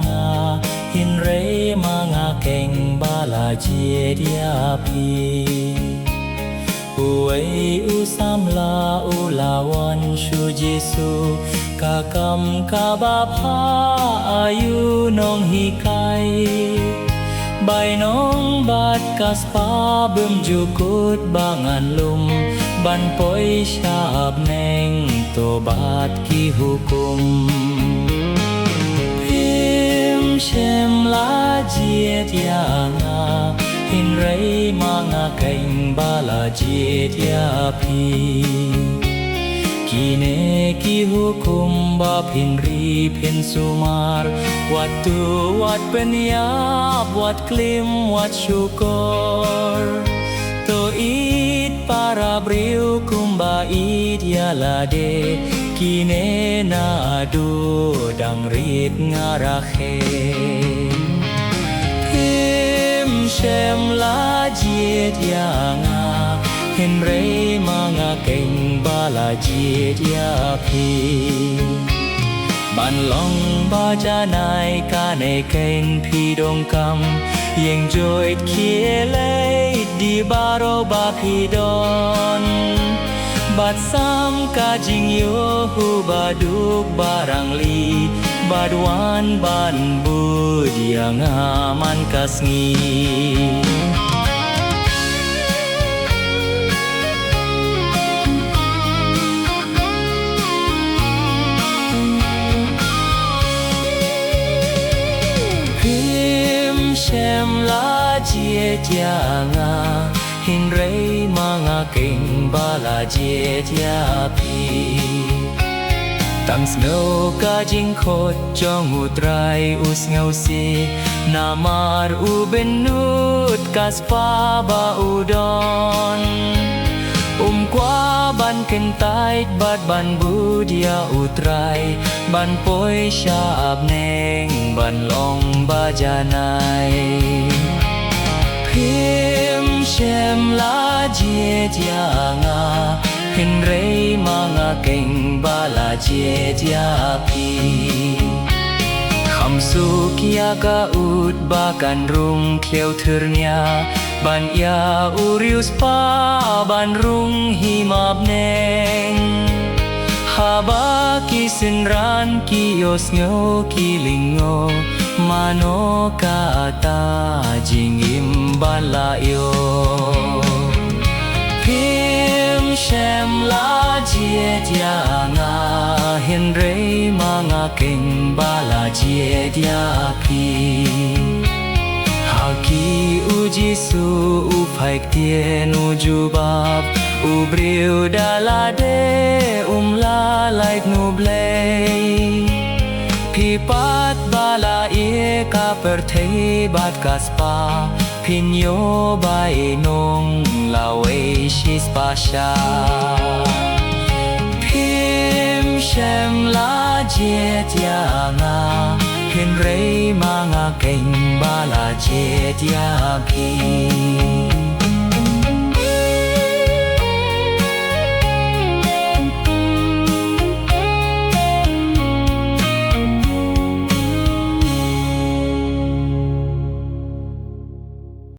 nga hin re mga keng bala chia dia pi uai usam la ulawan shu Jesu kakam kabapa ayu nong hikai bai nong bat kaspa bum jukut bangan lum ban poi syab neng to bat ki hukum phim shem la jiet nga hin rei mga kain bala jiet ya pi kine ki hukum ba phin ri phin sumar wat tu wat penyap wat klim wat syukur to it para briu kumba it yalade kine na adu dang rit ngarakhe him shem la jiet nga hin rei mga keng bala jiet ya pi ban long ba ja nai ka ne keng pi dong kam yeng joit khie lei di baro ba pi don bat sam ka jing yo hu ba duk barang li badwan ban bu dia ngaman kasngi shem la jiet nga hin rei mga keng bala jiet ya pi tang snow ka jing khot chong utrai us ngau si namar u benut kas pa ba udon qua ban kentai bat ban budia utrai ban poi syab neng ban long bajanai phim shem la jiet nga hin rei mga keng bala jiet ya pi kham su kia ka ut bakan rung kleu thurnya ban ya urius pa ban rung himab neng haba kisin ran kios ngo kilingo mano kata jingim balayo phim shem la jiet nga hin rei mga keng bala jiet ya pi ki u Jesu u phaik tien u jubab u briu dalade la like nu blei pi pat bala e ka per thei bat kaspa pin yo bai nong la wei shis pasha phim shem la jiet nga hin rei mga keng bala jiet ya pi